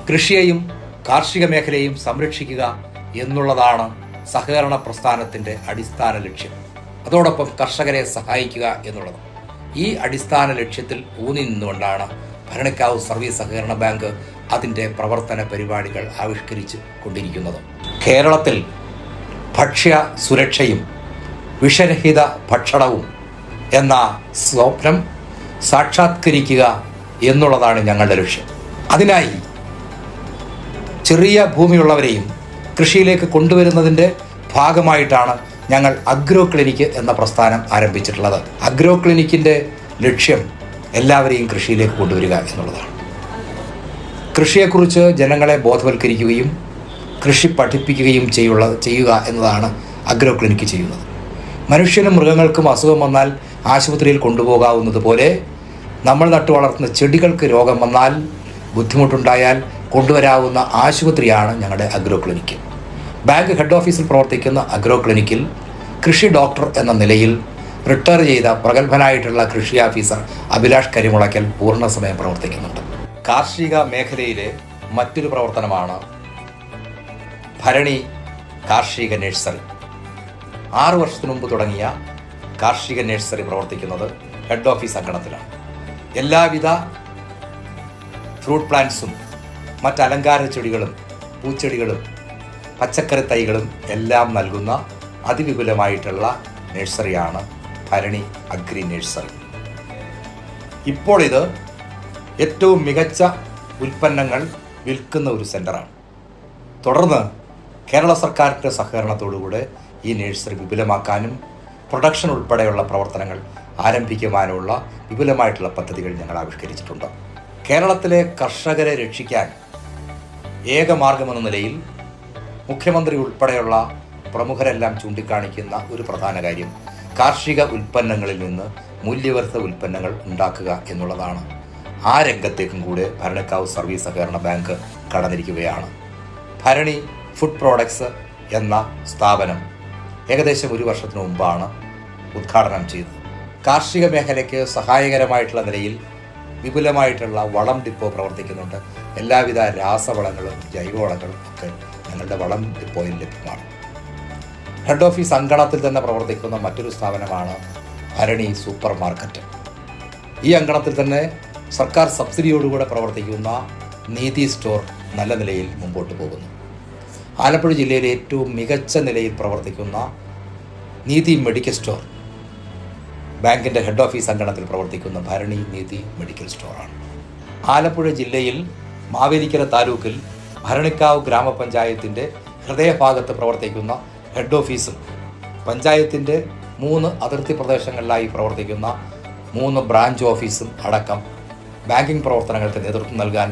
കൃഷിയെയും കാർഷിക മേഖലയെയും സംരക്ഷിക്കുക എന്നുള്ളതാണ് സഹകരണ പ്രസ്ഥാനത്തിൻ്റെ അടിസ്ഥാന ലക്ഷ്യം. അതോടൊപ്പം കർഷകരെ സഹായിക്കുക എന്നുള്ളത്. ഈ അടിസ്ഥാന ലക്ഷ്യത്തിൽ ഊന്നി നിന്നുകൊണ്ടാണ് ഭരണിക്കാവ് സർവീസ് സഹകരണ ബാങ്ക് അതിൻ്റെ പ്രവർത്തന പരിപാടികൾ ആവിഷ്കരിച്ചു കൊണ്ടിരിക്കുന്നത്. കേരളത്തിൽ ഭക്ഷ്യ സുരക്ഷയും വിഷരഹിത ഭക്ഷണവും എന്ന സ്വപ്നം സാക്ഷാത്കരിക്കുക എന്നുള്ളതാണ് ഞങ്ങളുടെ ലക്ഷ്യം. അതിനായി ചെറിയ ഭൂമിയുള്ളവരെയും കൃഷിയിലേക്ക് കൊണ്ടുവരുന്നതിൻ്റെ ഭാഗമായിട്ടാണ് ഞങ്ങൾ അഗ്രോ ക്ലിനിക്ക് എന്ന പ്രസ്ഥാനം ആരംഭിച്ചിട്ടുള്ളത്. അഗ്രോ ക്ലിനിക്കിൻ്റെ ലക്ഷ്യം എല്ലാവരെയും കൃഷിയിലേക്ക് കൊണ്ടുവരിക എന്നുള്ളതാണ്. കൃഷിയെക്കുറിച്ച് ജനങ്ങളെ ബോധവൽക്കരിക്കുകയും കൃഷി പഠിപ്പിക്കുകയും ചെയ്യുക എന്നതാണ് അഗ്രോ ക്ലിനിക്ക് ചെയ്യുന്നത്. മനുഷ്യനും മൃഗങ്ങൾക്കും അസുഖം വന്നാൽ ആശുപത്രിയിൽ കൊണ്ടുപോകാവുന്നത് പോലെ നമ്മൾ നട്ടു വളർത്തുന്ന ചെടികൾക്ക് രോഗം വന്നാൽ, ബുദ്ധിമുട്ടുണ്ടായാൽ കൊണ്ടുവരാവുന്ന ആശുപത്രിയാണ് ഞങ്ങളുടെ അഗ്രോ ക്ലിനിക്ക്. ബാങ്ക് ഹെഡ് ഓഫീസിൽ പ്രവർത്തിക്കുന്ന അഗ്രോ ക്ലിനിക്കിൽ കൃഷി ഡോക്ടർ എന്ന നിലയിൽ റിട്ടയർ ചെയ്ത പ്രഗത്ഭനായിട്ടുള്ള കൃഷി ഓഫീസർ അഭിലാഷ് കരിമുളയ്ക്കൽ പൂർണ്ണസമയം പ്രവർത്തിക്കുന്നുണ്ട്. കാർഷിക മേഖലയിലെ മറ്റൊരു പ്രവർത്തനമാണ് ഭരണി കാർഷിക നഴ്സറി. 6 വർഷത്തിനു മുമ്പ് തുടങ്ങിയ കാർഷിക നഴ്സറി പ്രവർത്തിക്കുന്നത് ഹെഡ് ഓഫീസ് അങ്കണത്തിലാണ്. എല്ലാവിധ ഫ്രൂട്ട് പ്ലാന്റ്സും മറ്റ് അലങ്കാര ചെടികളും പൂച്ചെടികളും പച്ചക്കറി തൈകളും എല്ലാം നൽകുന്ന അതിവിപുലമായിട്ടുള്ള നഴ്സറിയാണ് ഭരണി അഗ്രി നഴ്സറി. ഇപ്പോൾ ഇത് ഏറ്റവും മികച്ച ഉൽപ്പന്നങ്ങൾ വിൽക്കുന്ന ഒരു സെൻ്ററാണ്. തുടർന്ന് കേരള സർക്കാരിൻ്റെ സഹകരണത്തോടുകൂടെ ഈ നഴ്സറി വിപുലമാക്കാനും പ്രൊഡക്ഷൻ ഉൾപ്പെടെയുള്ള പ്രവർത്തനങ്ങൾ ആരംഭിക്കുവാനുമുള്ള വിപുലമായിട്ടുള്ള പദ്ധതികൾ ഞങ്ങൾ ആവിഷ്കരിച്ചിട്ടുണ്ട്. കേരളത്തിലെ കർഷകരെ രക്ഷിക്കാൻ ഏക മാർഗമെന്ന നിലയിൽ മുഖ്യമന്ത്രി ഉൾപ്പെടെയുള്ള പ്രമുഖരെല്ലാം ചൂണ്ടിക്കാണിക്കുന്ന ഒരു പ്രധാന കാര്യം കാർഷിക ഉൽപ്പന്നങ്ങളിൽ നിന്ന് മൂല്യവർദ്ധിത ഉൽപ്പന്നങ്ങൾ ഉണ്ടാക്കുക എന്നുള്ളതാണ്. ആ രംഗത്തേക്കും കൂടെ ഭരണിക്കാവ് സർവീസ് സഹകരണ ബാങ്ക് കടന്നിരിക്കുകയാണ്. ഭരണി ഫുഡ് പ്രോഡക്ട്സ് എന്ന സ്ഥാപനം ഏകദേശം 1 വർഷത്തിനു മുമ്പാണ് ഉദ്ഘാടനം ചെയ്തത്. കാർഷിക മേഖലയ്ക്ക് സഹായകരമായിട്ടുള്ള നിലയിൽ വിപുലമായിട്ടുള്ള വളം ഡിപ്പോ പ്രവർത്തിക്കുന്നുണ്ട്. എല്ലാവിധ രാസവളങ്ങളും ജൈവവളങ്ങളും ഒക്കെ ഞങ്ങളുടെ വളം ഡിപ്പോയിൽ ലഭ്യമാണ്. ഹെഡ് ഓഫീസ് അങ്കണത്തിൽ തന്നെ പ്രവർത്തിക്കുന്ന മറ്റൊരു സ്ഥാപനമാണ് ഭരണി സൂപ്പർ മാർക്കറ്റ്. ഈ അങ്കണത്തിൽ തന്നെ സർക്കാർ സബ്സിഡിയോടുകൂടെ പ്രവർത്തിക്കുന്ന നീതി സ്റ്റോർ നല്ല നിലയിൽ മുമ്പോട്ട് പോകുന്നു. ആലപ്പുഴ ജില്ലയിലെ ഏറ്റവും മികച്ച നിലയിൽ പ്രവർത്തിക്കുന്ന നീതി മെഡിക്കൽ സ്റ്റോർ ബാങ്കിൻ്റെ ഹെഡ് ഓഫീസ് അങ്കണത്തിൽ പ്രവർത്തിക്കുന്ന ഭരണി നീതി മെഡിക്കൽ സ്റ്റോറാണ്. ആലപ്പുഴ ജില്ലയിൽ മാവേലിക്കര താലൂക്കിൽ ഭരണിക്കാവ് ഗ്രാമപഞ്ചായത്തിൻ്റെ ഹൃദയഭാഗത്ത് പ്രവർത്തിക്കുന്ന ഹെഡ് ഓഫീസും പഞ്ചായത്തിൻ്റെ 3 അതിർത്തി പ്രദേശങ്ങളിലായി പ്രവർത്തിക്കുന്ന 3 ബ്രാഞ്ച് ഓഫീസും അടക്കം ബാങ്കിംഗ് പ്രവർത്തനങ്ങൾക്ക് നേതൃത്വം നൽകാൻ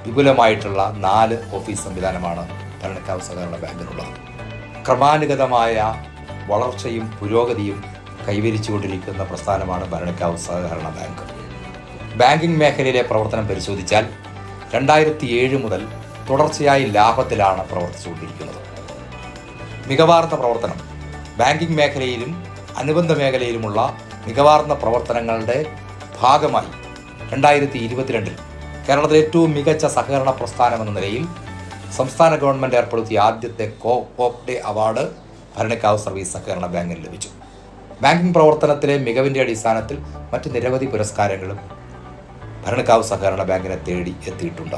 വിപുലമായിട്ടുള്ള 4 ഓഫീസ് സംവിധാനമാണ് ഭരണിക്കാവ് സഹകരണ ബാങ്കിനുള്ളത്. ക്രമാനുഗതമായ വളർച്ചയും പുരോഗതിയും കൈവരിച്ചുകൊണ്ടിരിക്കുന്ന പ്രസ്ഥാനമാണ് ഭരണിക്കാവ് സഹകരണ ബാങ്ക്. ബാങ്കിംഗ് മേഖലയിലെ പ്രവർത്തനം പരിശോധിച്ചാൽ 2007 മുതൽ തുടർച്ചയായി ലാഭത്തിലാണ് പ്രവർത്തിച്ചുകൊണ്ടിരിക്കുന്നത്. മികവാർന്ന പ്രവർത്തനം ബാങ്കിംഗ് മേഖലയിലും അനുബന്ധ മേഖലയിലുമുള്ള മികവാർന്ന പ്രവർത്തനങ്ങളുടെ ഭാഗമായി 2022 കേരളത്തിലെ ഏറ്റവും മികച്ച സഹകരണ പ്രസ്ഥാനമെന്ന നിലയിൽ സംസ്ഥാന ഗവൺമെൻറ് ഏർപ്പെടുത്തിയ ആദ്യത്തെ കോപ്പ് ഡേ അവാർഡ് ഭരണിക്കാവ് സർവീസ് സഹകരണ ബാങ്കിന് ലഭിച്ചു. ബാങ്കിംഗ് പ്രവർത്തനത്തിലെ മികവിൻ്റെ അടിസ്ഥാനത്തിൽ മറ്റ് നിരവധി പുരസ്കാരങ്ങളും ഭരണിക്കാവ് സഹകരണ ബാങ്കിനെ തേടി എത്തിയിട്ടുണ്ട്.